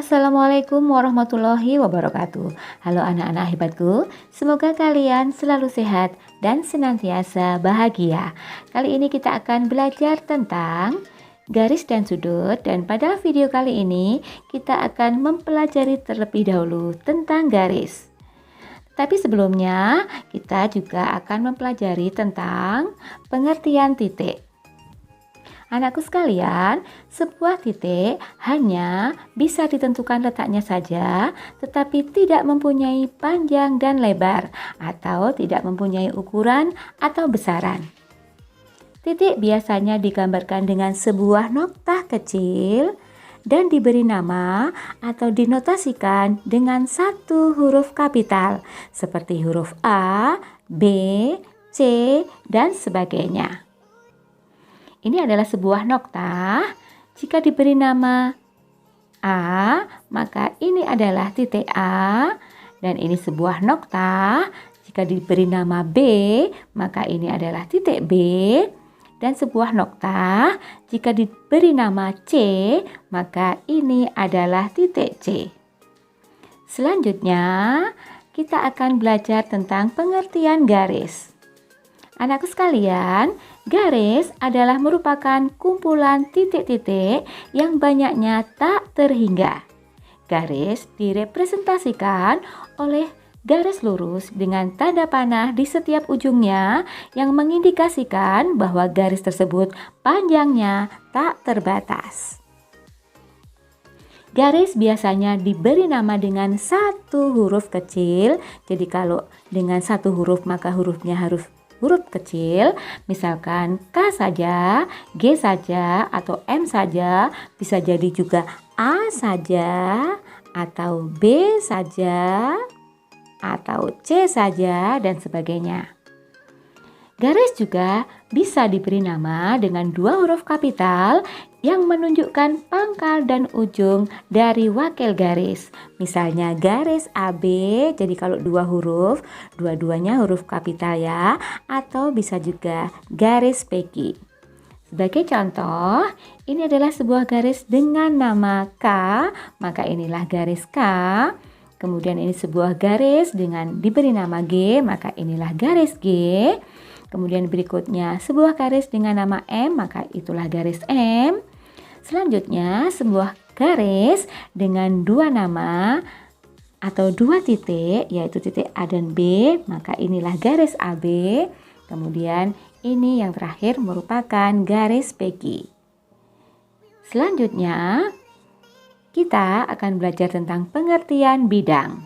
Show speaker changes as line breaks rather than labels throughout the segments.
Assalamualaikum warahmatullahi wabarakatuh. Halo anak-anak hebatku, semoga kalian selalu sehat dan senantiasa bahagia. Kali ini kita akan belajar tentang garis dan sudut, dan pada video kali ini kita akan mempelajari terlebih dahulu tentang garis. Tapi sebelumnya kita juga akan mempelajari tentang pengertian titik. Anakku sekalian, sebuah titik hanya bisa ditentukan letaknya saja, tetapi tidak mempunyai panjang dan lebar, atau tidak mempunyai ukuran atau besaran. Titik biasanya digambarkan dengan sebuah noktah kecil dan diberi nama atau dinotasikan dengan satu huruf kapital, seperti huruf A, B, C, dan sebagainya. Ini adalah sebuah noktah. Jika diberi nama A, maka ini adalah titik A. Dan ini sebuah noktah. Jika diberi nama B, maka ini adalah titik B. Dan sebuah noktah, jika diberi nama C, maka ini adalah titik C. Selanjutnya, kita akan belajar tentang pengertian garis. Anakku sekalian, garis adalah merupakan kumpulan titik-titik yang banyaknya tak terhingga. Garis direpresentasikan oleh garis lurus dengan tanda panah di setiap ujungnya yang mengindikasikan bahwa garis tersebut panjangnya tak terbatas. Garis biasanya diberi nama dengan satu huruf kecil. Jadi kalau dengan satu huruf maka hurufnya harus huruf kecil, misalkan K saja, G saja, atau M saja, bisa jadi juga A saja, atau B saja, atau C saja, dan sebagainya. Garis juga bisa diberi nama dengan dua huruf kapital yang menunjukkan pangkal dan ujung dari wakil garis. Misalnya garis AB, jadi kalau dua huruf, dua-duanya huruf kapital ya, atau bisa juga garis PQ. Sebagai contoh, ini adalah sebuah garis dengan nama K, maka inilah garis K. Kemudian ini sebuah garis dengan diberi nama G, maka inilah garis G. Kemudian berikutnya sebuah garis dengan nama M, maka itulah garis M. Selanjutnya sebuah garis dengan dua nama atau dua titik, yaitu titik A dan B, maka inilah garis AB. Kemudian ini yang terakhir merupakan garis PQ. Selanjutnya kita akan belajar tentang pengertian bidang.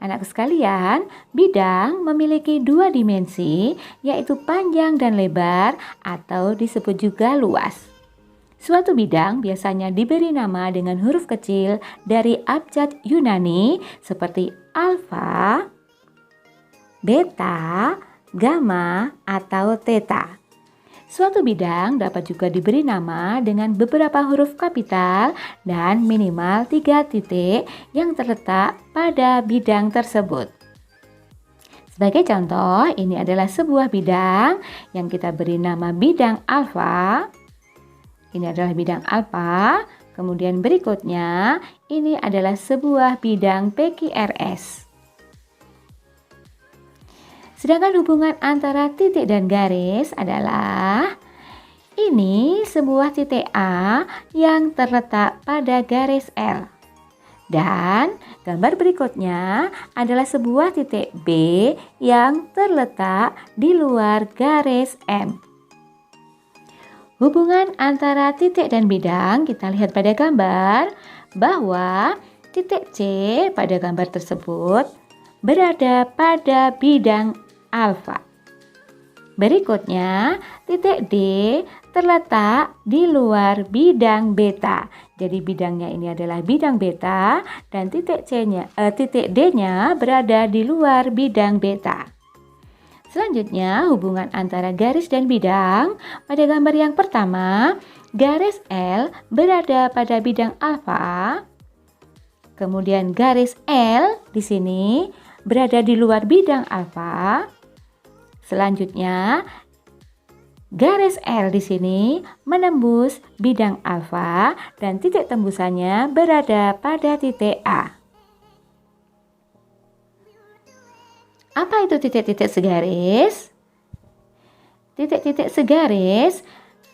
Anakku sekalian, bidang memiliki dua dimensi, yaitu panjang dan lebar, atau disebut juga luas. Suatu bidang biasanya diberi nama dengan huruf kecil dari abjad Yunani seperti alfa, beta, gamma, atau theta. Suatu bidang dapat juga diberi nama dengan beberapa huruf kapital dan minimal 3 titik yang terletak pada bidang tersebut. Sebagai contoh, ini adalah sebuah bidang yang kita beri nama bidang alfa. Ini adalah bidang alfa. Kemudian berikutnya, ini adalah sebuah bidang PQRS. Sedangkan hubungan antara titik dan garis adalah ini sebuah titik A yang terletak pada garis L. Dan gambar berikutnya adalah sebuah titik B yang terletak di luar garis M. Hubungan antara titik dan bidang kita lihat pada gambar bahwa titik C pada gambar tersebut berada pada bidang alfa. Berikutnya, titik D terletak di luar bidang beta. Jadi bidangnya ini adalah bidang beta dan titik D-nya berada di luar bidang beta. Selanjutnya, hubungan antara garis dan bidang. Pada gambar yang pertama, garis L berada pada bidang alfa. Kemudian garis L di sini berada di luar bidang alfa. Selanjutnya, Garis L di sini menembus bidang alfa dan titik tembusannya berada pada titik A. Apa itu titik-titik segaris? Titik-titik segaris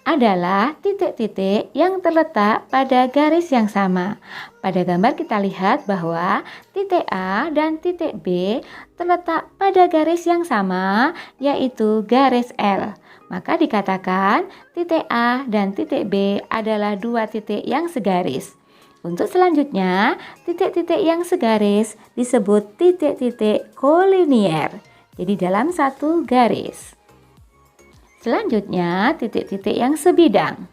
adalah titik-titik yang terletak pada garis yang sama. Pada gambar kita lihat bahwa titik A dan titik B terletak pada garis yang sama, yaitu garis L. Maka dikatakan titik A dan titik B adalah dua titik yang segaris. Untuk selanjutnya, titik-titik yang segaris disebut titik-titik kolinier. Jadi dalam satu garis. Selanjutnya, titik-titik yang sebidang.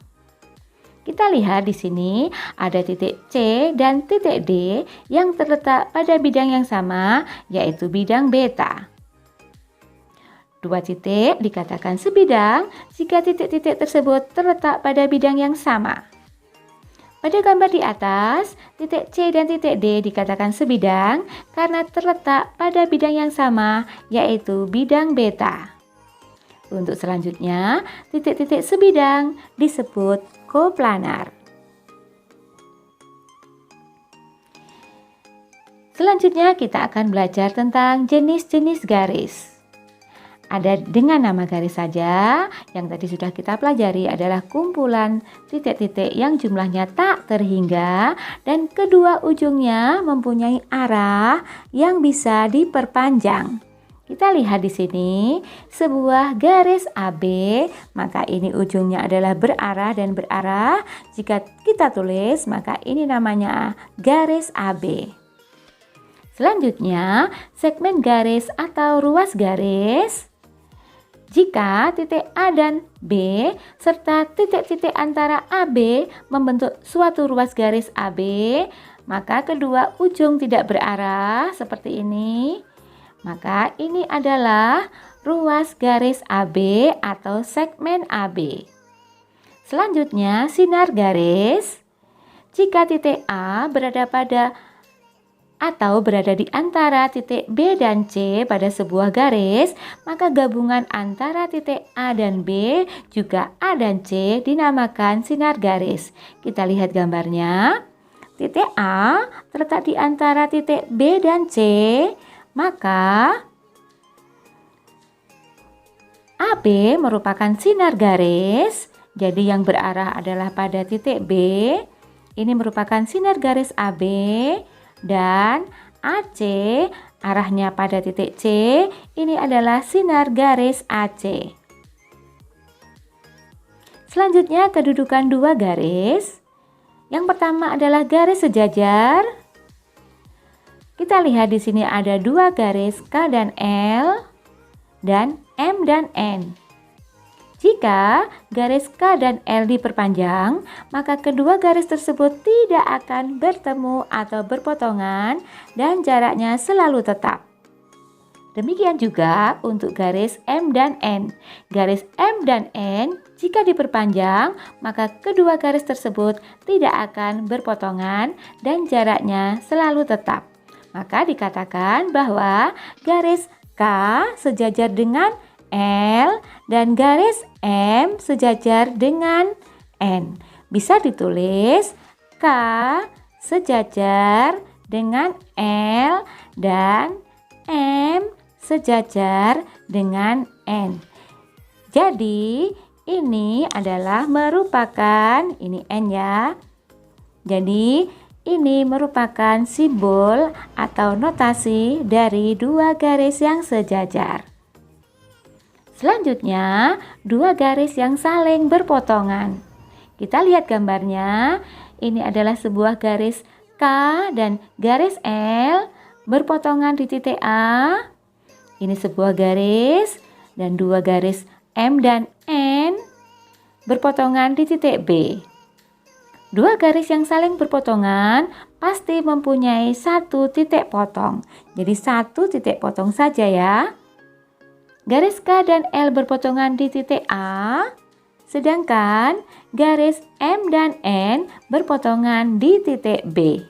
Kita lihat di sini ada titik C dan titik D yang terletak pada bidang yang sama, yaitu bidang beta. Dua titik dikatakan sebidang jika titik-titik tersebut terletak pada bidang yang sama. Pada gambar di atas, titik C dan titik D dikatakan sebidang karena terletak pada bidang yang sama, yaitu bidang beta. Untuk selanjutnya, titik-titik sebidang disebut koplanar. Selanjutnya kita akan belajar tentang jenis-jenis garis. Ada dengan nama garis saja, yang tadi sudah kita pelajari adalah kumpulan titik-titik yang jumlahnya tak terhingga dan kedua ujungnya mempunyai arah yang bisa diperpanjang. Kita lihat di sini sebuah garis AB, maka ini ujungnya adalah berarah dan berarah. Jika kita tulis, maka ini namanya garis AB. Selanjutnya, segmen garis atau ruas garis. Jika titik A dan B serta titik-titik antara AB membentuk suatu ruas garis AB, maka kedua ujung tidak berarah seperti ini. Maka ini adalah ruas garis AB atau segmen AB. Selanjutnya, sinar garis. Jika titik A berada pada atau berada di antara titik B dan C pada sebuah garis, maka gabungan antara titik A dan B juga A dan C dinamakan sinar garis. Kita lihat gambarnya. Titik A terletak di antara titik B dan C, maka AB merupakan sinar garis. Jadi yang berarah adalah pada titik B. Ini merupakan sinar garis AB. Dan AC arahnya pada titik C, ini adalah sinar garis AC. Selanjutnya kedudukan dua garis. Yang pertama adalah garis sejajar. Kita lihat di sini ada dua garis K dan L dan M dan N. Jika garis K dan L diperpanjang, maka kedua garis tersebut tidak akan bertemu atau berpotongan dan jaraknya selalu tetap. Demikian juga untuk garis M dan N. Garis M dan N jika diperpanjang, maka kedua garis tersebut tidak akan berpotongan dan jaraknya selalu tetap. Maka dikatakan bahwa garis K sejajar dengan L dan garis M sejajar dengan N. Bisa ditulis K sejajar dengan L dan M sejajar dengan N. Jadi ini adalah merupakan, ini N ya. Jadi ini merupakan simbol atau notasi dari dua garis yang sejajar. Selanjutnya, dua garis yang saling berpotongan. Kita lihat gambarnya. Ini adalah sebuah garis K dan garis L berpotongan di titik A. Ini sebuah garis dan dua garis M dan N berpotongan di titik B. Dua garis yang saling berpotongan pasti mempunyai satu titik potong. Jadi satu titik potong saja ya. Garis K dan L berpotongan di titik A, sedangkan garis M dan N berpotongan di titik B.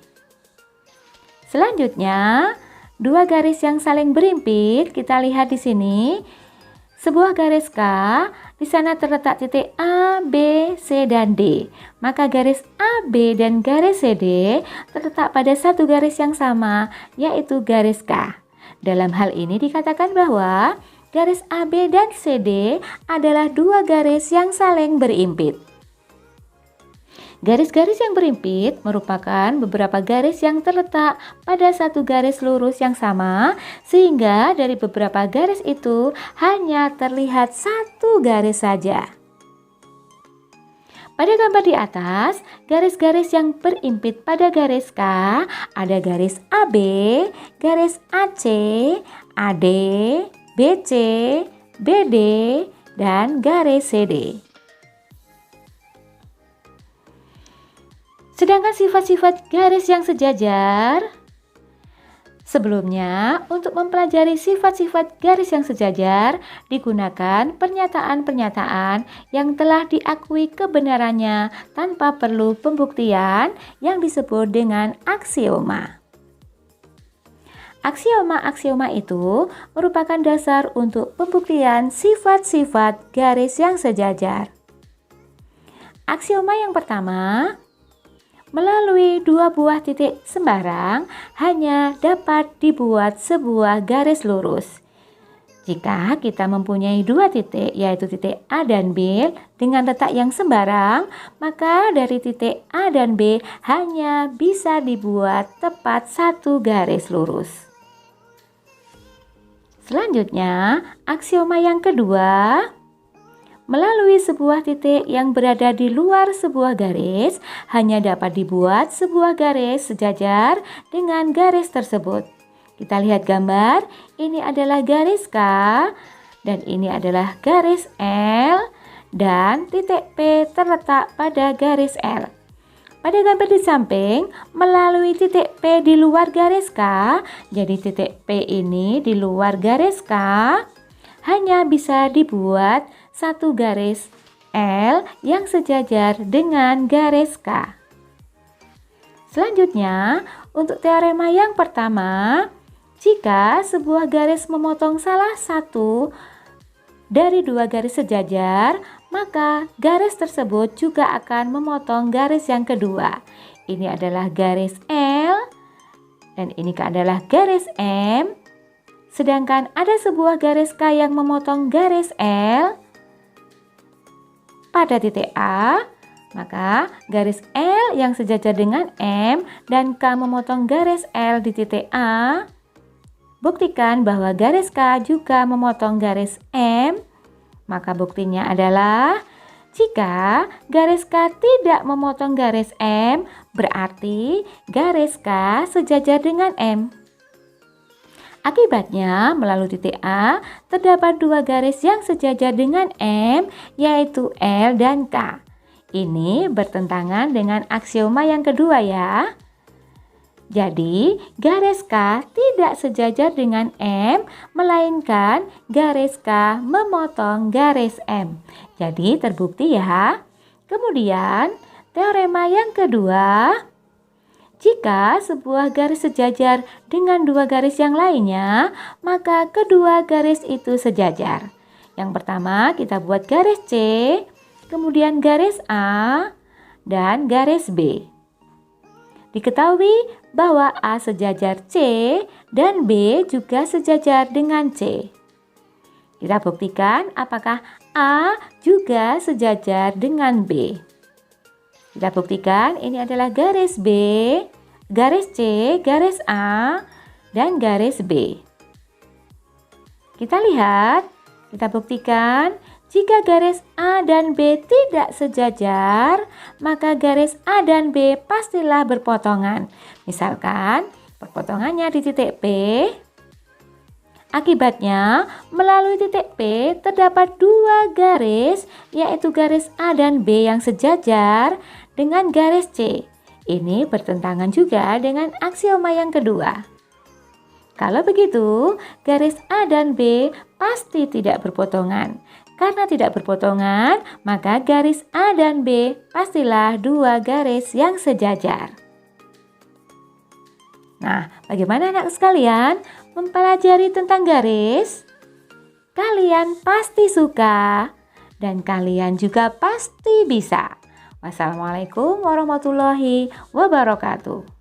Selanjutnya, dua garis yang saling berimpit, kita lihat di sini. Sebuah garis K Di sana terletak titik A, B, C, dan D. Maka garis AB dan garis CD terletak pada satu garis yang sama, yaitu garis K. Dalam hal ini dikatakan bahwa garis AB dan CD adalah dua garis yang saling berimpit. Garis-garis yang berimpit merupakan beberapa garis yang terletak pada satu garis lurus yang sama, sehingga dari beberapa garis itu hanya terlihat satu garis saja. Pada gambar di atas, garis-garis yang berimpit pada garis K ada garis AB, garis AC, AD, BC, BD, dan garis CD. Sedangkan sifat-sifat garis yang sejajar, sebelumnya untuk mempelajari sifat-sifat garis yang sejajar digunakan pernyataan-pernyataan yang telah diakui kebenarannya tanpa perlu pembuktian yang disebut dengan aksioma. Aksioma-aksioma itu merupakan dasar untuk pembuktian sifat-sifat garis yang sejajar. Aksioma yang pertama, melalui dua buah titik sembarang hanya dapat dibuat sebuah garis lurus. Jika kita mempunyai dua titik, yaitu titik A dan B dengan letak yang sembarang, maka dari titik A dan B hanya bisa dibuat tepat satu garis lurus. Selanjutnya, aksioma yang kedua, melalui sebuah titik yang berada di luar sebuah garis, hanya dapat dibuat sebuah garis sejajar dengan garis tersebut. Kita lihat gambar, ini adalah garis K, dan ini adalah garis L, dan titik P terletak pada garis L. Pada gambar di samping, melalui titik P di luar garis K, jadi titik P ini di luar garis K, hanya bisa dibuat satu garis L yang sejajar dengan garis K. Selanjutnya, untuk teorema yang pertama, jika sebuah garis memotong salah satu dari dua garis sejajar, maka garis tersebut juga akan memotong garis yang kedua. Ini adalah garis L dan ini adalah garis M. Sedangkan ada sebuah garis K yang memotong garis L pada titik A, maka garis L yang sejajar dengan M dan K memotong garis L di titik A. Buktikan bahwa garis K juga memotong garis M, maka buktinya adalah jika garis K tidak memotong garis M, berarti garis K sejajar dengan M. Akibatnya, melalui titik A, terdapat dua garis yang sejajar dengan M, yaitu L dan K. Ini bertentangan dengan aksioma yang kedua ya. Jadi, garis K tidak sejajar dengan M, melainkan garis K memotong garis M. Jadi, terbukti ya. Kemudian, teorema yang kedua, jika sebuah garis sejajar dengan dua garis yang lainnya, maka kedua garis itu sejajar. Yang pertama kita buat garis C, kemudian garis A, dan garis B. Diketahui bahwa A sejajar C dan B juga sejajar dengan C. Kita buktikan apakah A juga sejajar dengan B. Kita buktikan ini adalah garis B, garis C, garis A, dan garis B. Kita lihat, kita buktikan jika garis A dan B tidak sejajar, maka garis A dan B pastilah berpotongan. Misalkan perpotongannya di titik P. Akibatnya, melalui titik P terdapat dua garis, yaitu garis A dan B yang sejajar dengan garis C. Ini bertentangan juga dengan aksioma yang kedua. Kalau begitu, garis A dan B pasti tidak berpotongan. Karena tidak berpotongan, maka garis A dan B pastilah dua garis yang sejajar. Nah, bagaimana anak sekalian mempelajari tentang garis? Kalian pasti suka dan kalian juga pasti bisa. Wassalamualaikum warahmatullahi wabarakatuh.